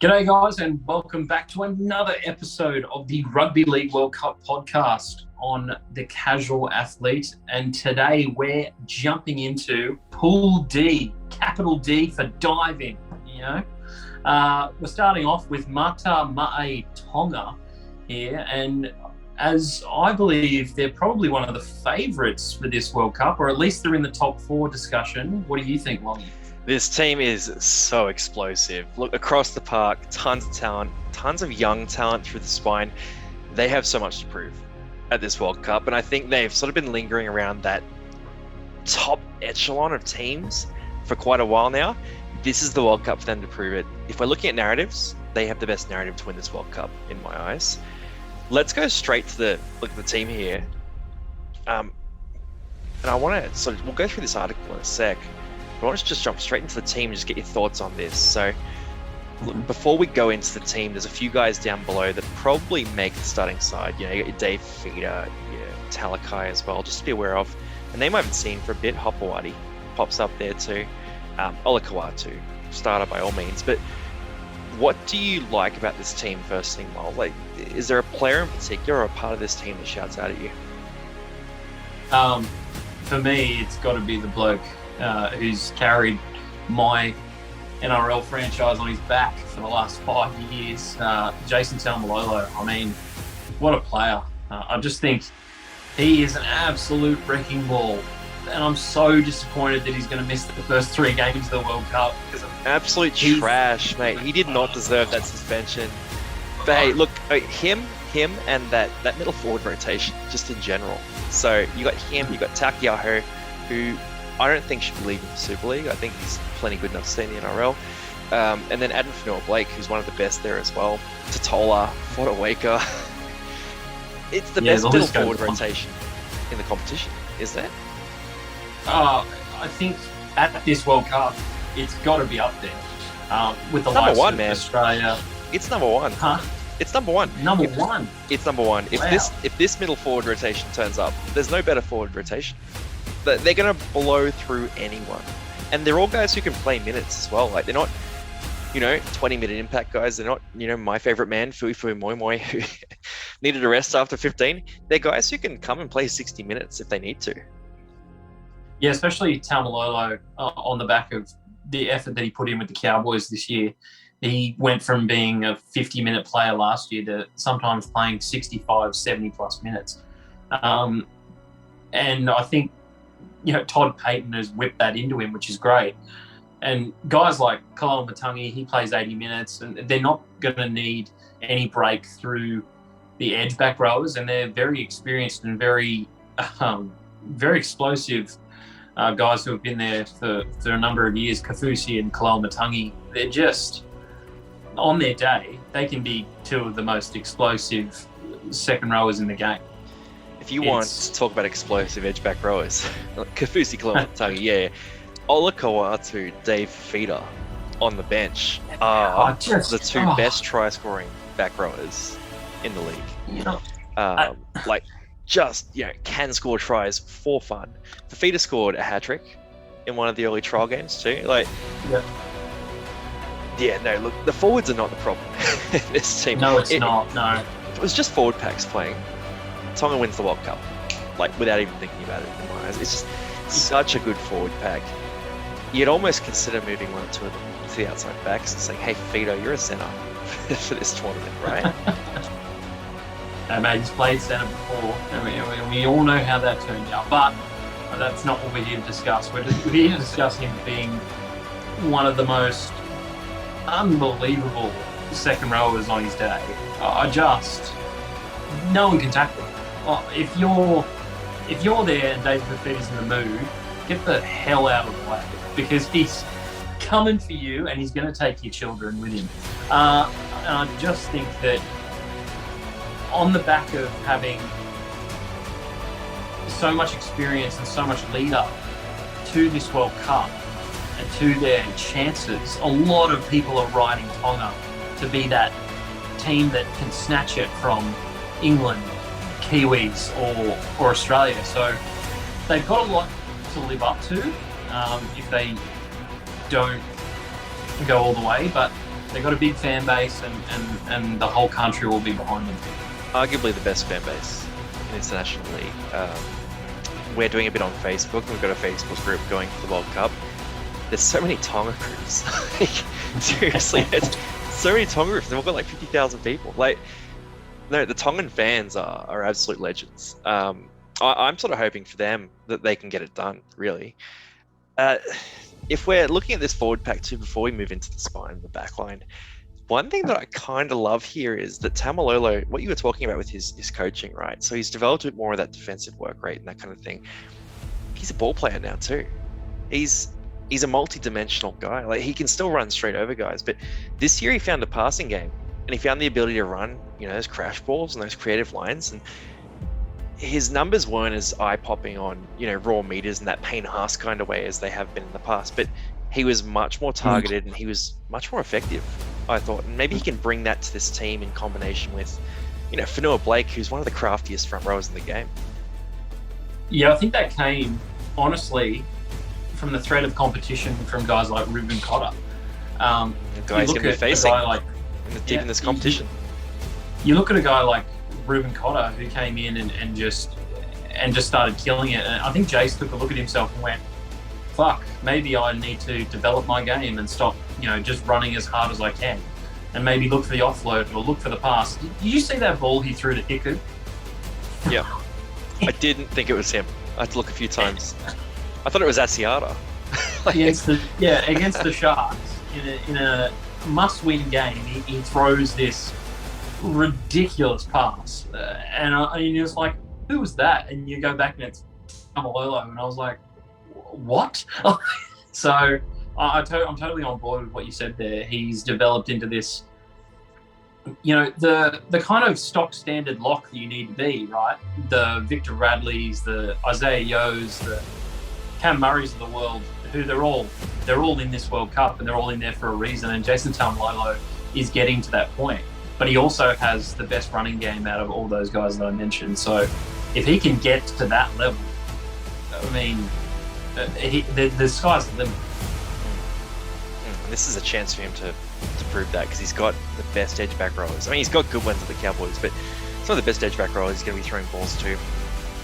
G'day, guys, and welcome back to another episode of the Rugby League World Cup podcast on the casual athlete. And today we're jumping into Pool D, capital D for diving. We're starting off with Mata Ma'e Tonga here, and as I believe they're probably one of the favourites for this World Cup, or at least they're in the top four discussion. What do you think, Lonnie? This team is so explosive. Look, across the park, tons of talent, tons of young talent through the spine. They have so much to prove at this World Cup, and I think they've sort of been lingering around that top echelon of teams for quite a while now. This is the World Cup for them to prove it. If we're looking at narratives, they have the best narrative to win this World Cup, in my eyes. Let's go straight to the team here. And I want to we'll go through this article in a sec. I want to just jump straight into the team and just get your thoughts on this. So before we go into the team, there's a few guys down below that probably make the starting side. You got your Dave Feeder, your Talakai as well, just to be aware of. A name I haven't seen for a bit, Hopewadi, pops up there too. Olakawatu, starter by all means. But what do you like about this team, first thing, Mal? Is there a player in particular or a part of this team that shouts out at you? For me, it's got to be the bloke who's carried my NRL franchise on his back for the last 5 years, Jason Taumalolo. I mean, what a player. I just think he is an absolute wrecking ball. And I'm so disappointed that he's going to miss the first 3 games of the World Cup. Absolute trash, mate. He did not deserve that suspension. But hey, look, him and that middle forward rotation, just in general. So you got him, you got Takiaho, who I don't think should be leaving for Super League. I think he's plenty good enough to stay in the NRL. And then Adam Fanua-Blake, who's one of the best there as well. Totola, Fodawaker. It's the best middle forward rotation in the competition, isn't it? I think at this World Cup, it's got to be up there with the number likes one, of man. Australia. It's number one. Huh? It's number one. Number one. It's number one. Wow. If this middle forward rotation turns up, there's no better forward rotation. They're going to blow through anyone. And they're all guys who can play minutes as well. They're not, 20-minute impact guys. They're not, my favorite man, Fui Moi Moi, who needed a rest after 15. They're guys who can come and play 60 minutes if they need to. Yeah, especially Taumalolo on the back of the effort that he put in with the Cowboys this year. He went from being a 50-minute player last year to sometimes playing 65, 70-plus minutes. And I think, Todd Payton has whipped that into him, which is great. And guys like Kyle Matangi, he plays 80 minutes, and they're not going to need any break through the edge back rowers, and they're very experienced and very, very explosive guys who have been there for a number of years. Kafusi and Kalal Matangi, they're just, on their day, they can be 2 of the most explosive second rowers in the game. If you want to talk about explosive edge back rowers, Kafusi, Kalal Matangi, yeah. Olakawatu, Dave Feeder on the bench are the 2 best try-scoring back rowers in the league. Can score tries for fun. The Feeder scored a hat-trick in one of the early trial games too. Look, the forwards are not the problem in this team. No, it's not. No. If it was just forward packs playing, Tonga wins the World Cup, without even thinking about it in my eyes. It's just such a good forward pack. You'd almost consider moving 1 or 2 of them to the outside backs and saying, hey, Fido, you're a centre for this tournament, right? Mate, he's played centre before. We all know how that turned out, but that's not what we're here to discuss. We're here to discuss him being one of the most unbelievable second rowers on his day. No one can tackle him. If you're there and David Fafita's in the mood, get the hell out of the way, because he's coming for you and he's going to take your children with him. And I just think that on the back of having so much experience and so much lead up to this World Cup and to their chances, a lot of people are riding Tonga to be that team that can snatch it from England, Kiwis or Australia. So they've got a lot to live up to if they don't go all the way. But They've got a big fan base, and the whole country will be behind them. Arguably the best fan base in International League. We're doing a bit on Facebook. We've got a Facebook group going for the World Cup. There's so many Tonga groups. Seriously, it's so many Tonga groups. They've all got like 50,000 people. Like, no, the Tongan fans are absolute legends. I'm sort of hoping for them that they can get it done, really. If we're looking at this forward pack too, before we move into the spine, the back line, one thing that I kind of love here is that Taumalolo, what you were talking about with his coaching, right? So he's developed a bit more of that defensive work rate and that kind of thing. He's a ball player now too. He's a multi-dimensional guy. Like, he can still run straight over guys, but this year he found a passing game and he found the ability to run, those crash balls and those creative lines. And his numbers weren't as eye-popping on, raw meters in that Payne Haas kind of way as they have been in the past, but he was much more targeted and he was much more effective, I thought. And maybe he can bring that to this team in combination with, Fanua Blake, who's one of the craftiest front rowers in the game. Yeah, I think that came, honestly, from the threat of competition from guys like Ruben Cotter. The guy he's going to be facing deep in this competition. You look at a guy like Ruben Cotter, who came in and just started killing it. And I think Jace took a look at himself and went, fuck, maybe I need to develop my game and stop, just running as hard as I can, and maybe look for the offload or look for the pass. Did you see that ball he threw to Hickard? Yeah. I didn't think it was him. I had to look a few times. I thought it was Asiata. Against the Sharks in a must-win game, he throws this ridiculous pass, and you're just like, who was that? And you go back and it's Taumalolo, and I was like, what? So I'm totally on board with what you said there. He's developed into this, the kind of stock standard lock that you need to be, right? The Victor Radleys, the Isaiah Yo's, the Cam Murrays of the world, who they're all in this World Cup, and they're all in there for a reason. And Jason Taumalolo is getting to that point, but he also has the best running game out of all those guys that I mentioned. So if he can get to that level, I mean, the sky's the limit. This is a chance for him to prove that, because he's got the best edge back rowers. I mean, he's got good ones at the Cowboys, but some of the best edge back rowers he's going to be throwing balls to.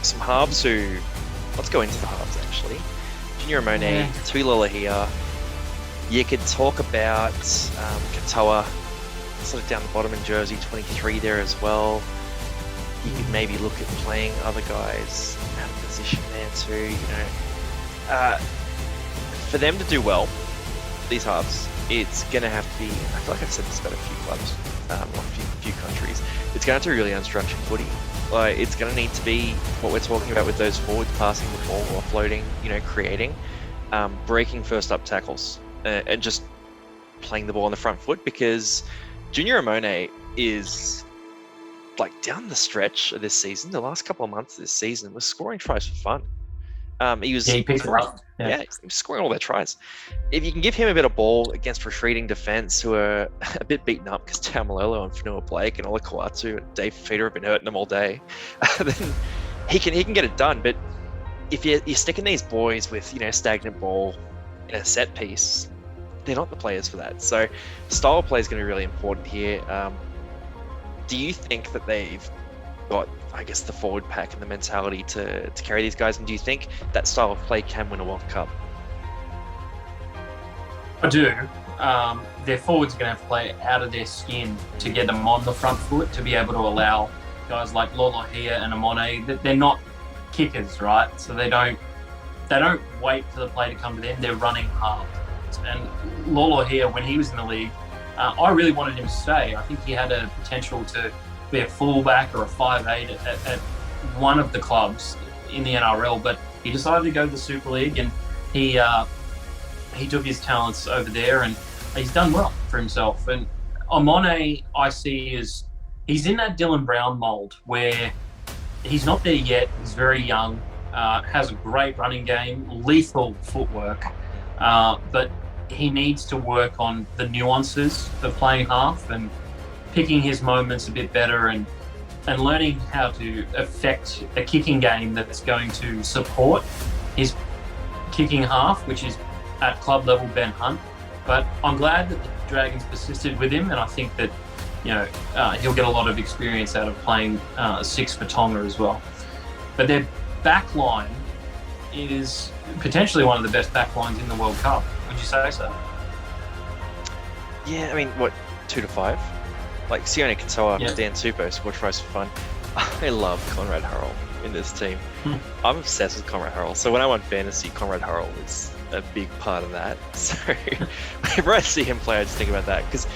Some halves who, let's go into the halves actually. Junior Amone, Tuilala here. You could talk about Katoa, sort of down the bottom in jersey 23 there as well. You could maybe look at playing other guys out of position there too, for them to do well, these halves, it's going to have to be, I feel like I've said this about a few clubs, a few countries, it's going to have to be really unstructured footy. Like, it's going to need to be what we're talking about with those forwards, passing the ball, offloading, creating, breaking first up tackles, and just playing the ball on the front foot, because Junior Amone is, like, down the stretch of this season, the last couple of months of this season, was scoring tries for fun. He picked it up. Yeah, he was scoring all their tries. If you can give him a bit of ball against retreating defence who are a bit beaten up because Taumalolo and Fanua Blake and Ola Kawatu and Dave Feeder have been hurting them all day, then he can get it done. But if you're sticking these boys with stagnant ball in a set piece, they're not the players for that. So style of play is going to be really important here. Do you think that they've got, I guess, the forward pack and the mentality to carry these guys? And do you think that style of play can win a World Cup? I do. Their forwards are going to have to play out of their skin to get them on the front foot, to be able to allow guys like Lolohea and Amone. They're not kickers, right? So they don't wait for the play to come to them. They're running hard. And Lolohea, when he was in the league, I really wanted him to stay. I think he had a potential to be a fullback or a 5'8" at one of the clubs in the NRL, but he decided to go to the Super League, and he took his talents over there, and he's done well for himself. And Amone, I see, is he's in that Dylan Brown mould where he's not there yet. He's very young, has a great running game, lethal footwork, but he needs to work on the nuances of playing half and picking his moments a bit better, and learning how to affect a kicking game that's going to support his kicking half, which is at club level Ben Hunt. But I'm glad that Dragons persisted with him, and I think that he'll get a lot of experience out of playing 6 for Tonga as well. But their back line is potentially one of the best back lines in the World Cup. Would you say so? Yeah, I mean, what, 2 to 5? Like Sione Katoa, Yeah. Dan Tupou scored tries for fun. I love Conrad Hurrell in this team. I'm obsessed with Conrad Hurrell. So when I won fantasy, Conrad Hurrell is a big part of that. So whenever I see him play, I just think about that because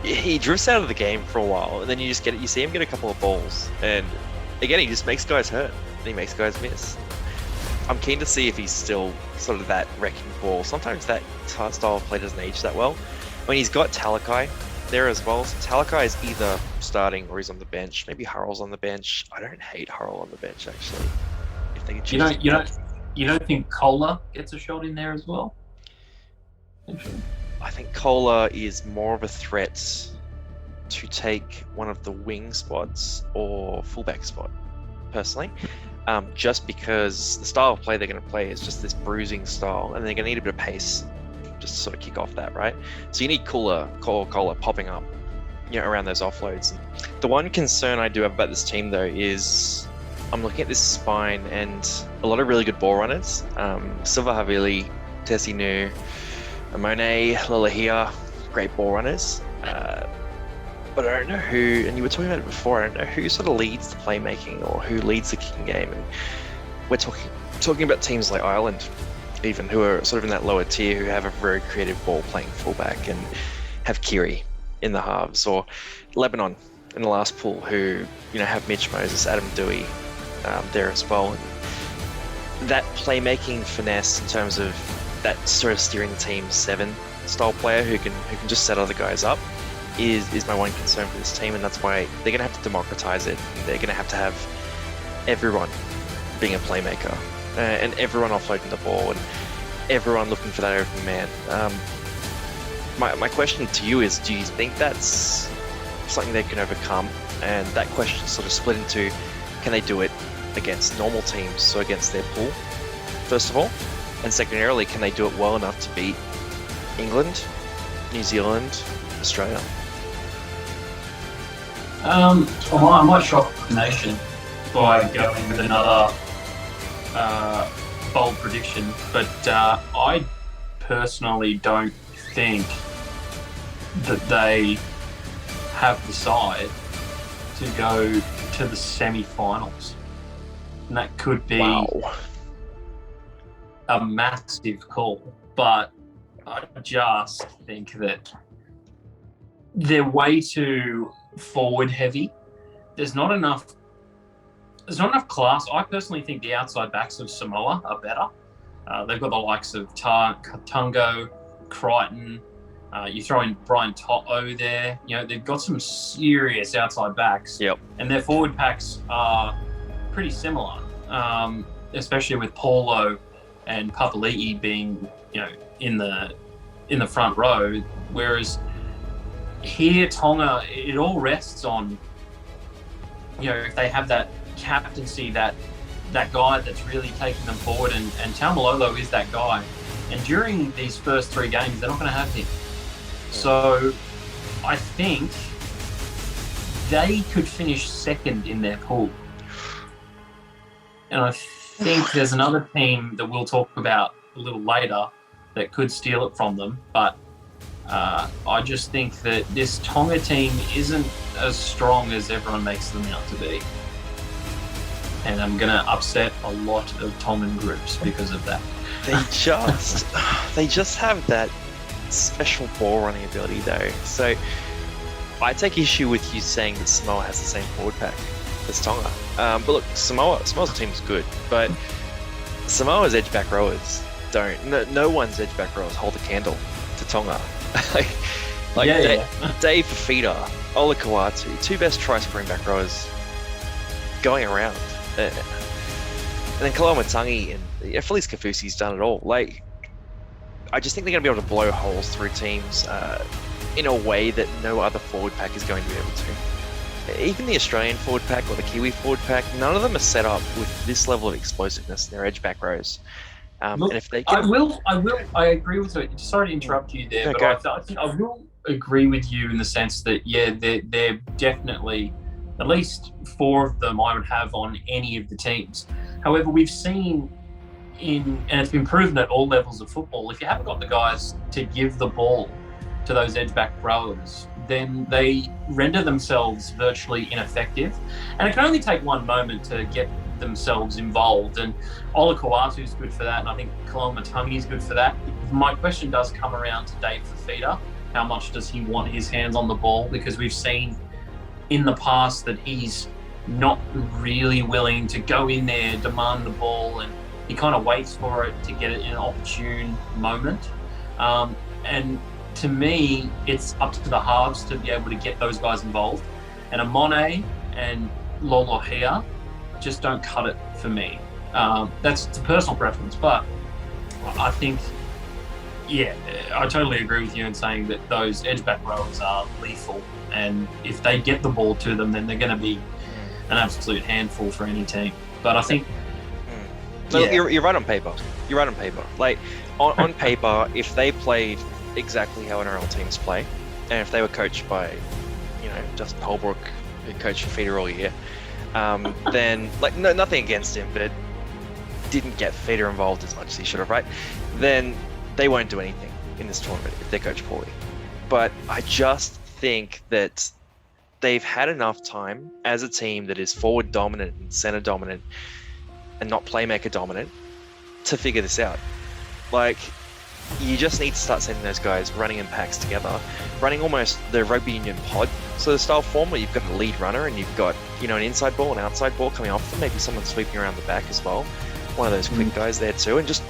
he drifts out of the game for a while, and then you see him get a couple of balls, and again he just makes guys hurt and he makes guys miss. I'm keen to see if he's still sort of that wrecking ball. Sometimes that style of play doesn't age that well. I mean, he's got Talakai there as well. So Talakai is either starting or he's on the bench. Maybe Hurrell's on the bench. I don't hate Hurrell on the bench actually. If they could choose You don't think Kohler gets a shot in there as well? I think Kohler is more of a threat to take one of the wing spots or fullback spot, personally. Just because the style of play they're going to play is just this bruising style, and they're going to need a bit of pace just to sort of kick off that, right? So you need Kohler popping up, around those offloads. The one concern I do have about this team, though, is I'm looking at this spine and a lot of really good ball runners. Silva Havili, Tessie Nu, Monet, Lalahia, great ball runners. But I don't know who, and you were talking about it before, I don't know who sort of leads the playmaking or who leads the kicking game. And we're talking about teams like Ireland, even, who are sort of in that lower tier, who have a very creative ball playing fullback and have Kiri in the halves, or Lebanon in the last pool, who have Mitch Moses, Adam Dewey there as well. And that playmaking finesse in terms of that sort of steering the team 7 style player who can just set other guys up is my one concern for this team, and that's why they're going to have to democratize it. They're going to have everyone being a playmaker, and everyone offloading the ball, and everyone looking for that open man. My question to you is, do you think that's something they can overcome? And that question sort of split into, can they do it against normal teams, so against their pool, first of all? And secondarily, can they do it well enough to beat England, New Zealand, Australia? I might shock the nation by going with another bold prediction, but I personally don't think that they have the side to go to the semi-finals. And that could be a massive call, but I just think that they're way too forward heavy. There's not enough class. I personally think the outside backs of Samoa are better. They've got the likes of Tungo, Crichton. You throw in Brian To'o there. They've got some serious outside backs. Yep. And their forward packs are pretty similar, especially with Paulo and Papali'i being, in the front row. Whereas here, Tonga, it all rests on, if they have that captaincy, that guy that's really taking them forward, and Taumalolo is that guy. And during these first 3 games, they're not going to have him. So I think they could finish second in their pool. And I think there's another team that we'll talk about a little later that could steal it from them. But I just think that this Tonga team isn't as strong as everyone makes them out to be. And I'm going to upset a lot of Tongan groups because of that. They just have that special ball running ability, though. So I take issue with you saying that Samoa has the same forward pack as Tonga. But look, Samoa's team is good, but Samoa's edge back rowers don't. No one's edge back rowers hold a candle to Tonga. Dave Fafita, Ola Kawatu, 2 best try scoring back rowers going around. And then Kalamatangi and Felice Kafusi's done it all. I just think they're going to be able to blow holes through teams in a way that no other forward pack is going to be able to. Even the Australian forward pack or the Kiwi forward pack, none of them are set up with this level of explosiveness in their edge back rows. Look, and if they can... I agree with it. Sorry to interrupt you there, but I think I agree with you in the sense that, yeah, they're definitely at least 4 of them I would have on any of the teams. However, we've seen and it's been proven at all levels of football, if you haven't got the guys to give the ball to those edge-back rowers, then they render themselves virtually ineffective. And it can only take one moment to get themselves involved. And Ola Kawatu's good for that, and I think Kalon Matangi's good for that. My question does come around to Dave Fafita. How much does he want his hands on the ball? Because we've seen in the past that he's not really willing to go in there, demand the ball, and he kind of waits for it to get it in an opportune moment. And to me, it's up to the halves to be able to get those guys involved. And Amone and Lolohea just don't cut it for me. That's a personal preference, but I think, yeah, I totally agree with you in saying that those edge-back rowers are lethal. And if they get the ball to them, then they're going to be an absolute handful for any team. But I think... No, you're right on paper. You're right on paper. Like, on paper, if they played exactly how NRL teams play, and if they were coached by, Justin Holbrook, who coached Fafita all year, then, like, nothing against him, but didn't get Fafita involved as much as he should have, right? Then they won't do anything in this tournament if they're coached poorly. But I just think that they've had enough time as a team that is forward dominant and center dominant and not playmaker dominant to figure this out. Like, you just need to start sending those guys running in packs together, running almost the rugby union pod sort of style form where you've got a lead runner and you've got, an inside ball, an outside ball coming off them, maybe someone sweeping around the back as well. One of those quick guys there too, and just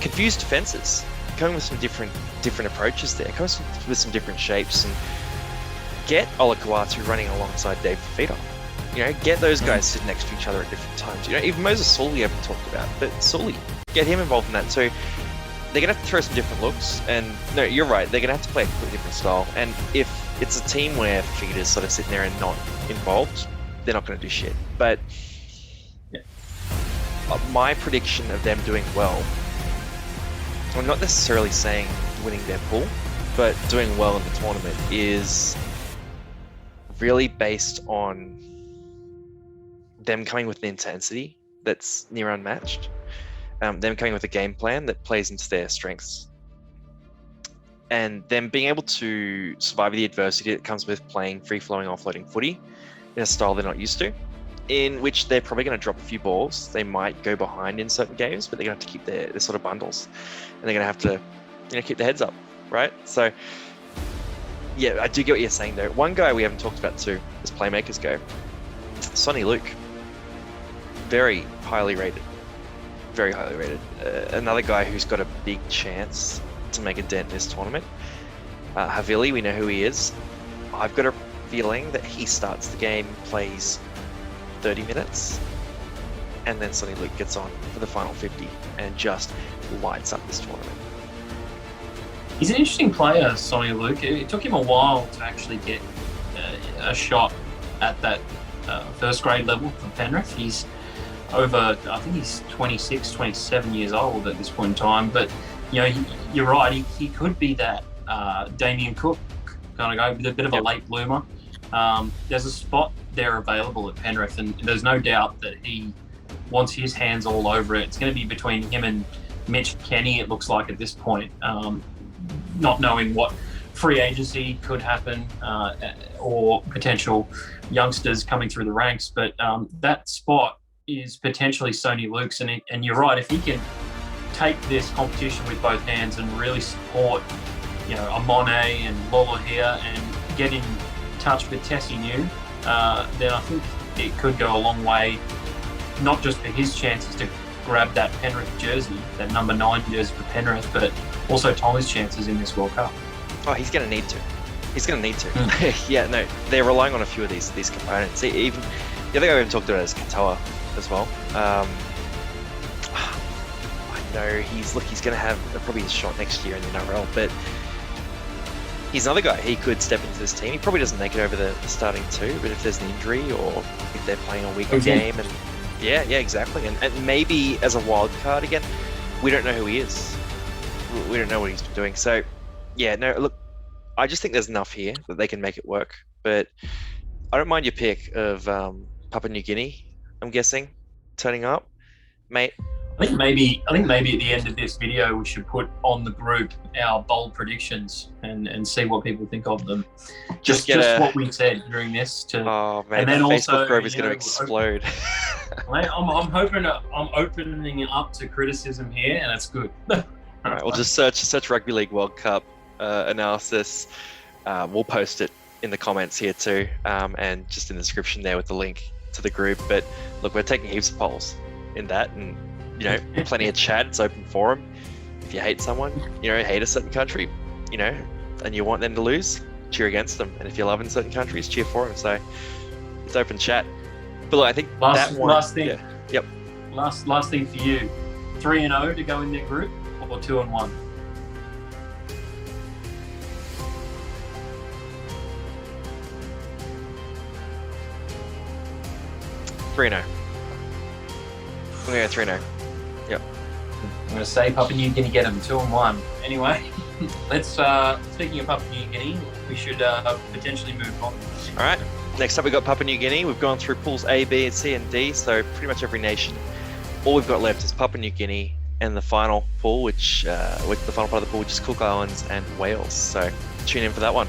confuse defenses. Going with some different approaches there, going with some different shapes, and get Ola Kawatu running alongside Dave Fafita. Get those guys sitting next to each other at different times. Even Moses Sully I haven't talked about, but Sully, get him involved in that too. They're going to have to throw some different looks, and no, you're right, they're going to have to play a completely different style. And if it's a team where Fafita's sort of sitting there and not involved, they're not going to do shit. But my prediction of them doing well, I'm not necessarily saying winning their pool, but doing well in the tournament is really based on them coming with an intensity that's near unmatched, them coming with a game plan that plays into their strengths, and them being able to survive the adversity that comes with playing free-flowing offloading footy in a style they're not used to, in which they're probably going to drop a few balls. They might go behind in certain games, but they're going to have to keep their sort of bundles, and they're going to have to keep their heads up, right? So yeah, I do get what you're saying though. One guy we haven't talked about too, as playmakers go, Sonny Luke. Very highly rated. Very highly rated. Another guy who's got a big chance to make a dent in this tournament. Havili, we know who he is. I've got a feeling that he starts the game, plays 30 minutes, and then Sonny Luke gets on for the final 50 and just lights up this tournament. He's an interesting player, Sonny Luke. It took him a while to actually get a shot at that first grade level for Penrith. He's over, I think he's 26, 27 years old at this point in time. But, you're right, he could be that Damien Cook kind of go with a bit of a late bloomer. There's a spot there available at Penrith, and there's no doubt that he wants his hands all over it. It's going to be between him and Mitch Kenny, it looks like, at this point. Not knowing what free agency could happen or potential youngsters coming through the ranks. But that spot is potentially Sonny Luke's. And you're right, if he can take this competition with both hands and really support, Amone and Lola here and get in touch with Tessie New, then I think it could go a long way, not just for his chances to grab that Penrith jersey, that number 9 jersey for Penrith, but also Tonga's chances in this World Cup. Oh, he's going to need to. Yeah, no, they're relying on a few of these components. Even the other guy we haven't talked about is Katoa as well. I know he's going to have probably his shot next year in the NRL, but he's another guy. He could step into this team. He probably doesn't make it over the starting 2, but if there's an injury or if they're playing a weaker game, and yeah, exactly. And maybe as a wild card again, we don't know who he is. We don't know what he's been doing. So, yeah, no, look, I just think there's enough here that they can make it work. But I don't mind your pick of Papua New Guinea, I'm guessing, turning up. Mate, I think maybe at the end of this video we should put on the group our bold predictions and see what people think of them. Just what we said during this. Oh man, and then that also, Facebook group is going to explode. I'm hoping I'm opening it up to criticism here, and it's good. All right, we'll just search Rugby League World Cup analysis. We'll post it in the comments here too, and just in the description there with the link to the group. But look, we're taking heaps of polls in that, and plenty of chat. It's open forum. If you hate someone, hate a certain country, and you want them to lose, cheer against them. And if you love in certain countries, cheer for them. So it's open chat. But look, I think last thing. Yeah, yep. Last thing for you: 3-0 to go in their group, or 2-1. 3-0. I'm gonna go 3-0. Yep. I'm going to say Papua New Guinea get them 2-1. Anyway, let's. Speaking of Papua New Guinea, we should potentially move on. All right. Next up, we got Papua New Guinea. We've gone through pools A, B, and C, and D. So pretty much every nation. All we've got left is Papua New Guinea and the final pool, which with the final part of the pool, which is Cook Islands and Wales. So tune in for that one.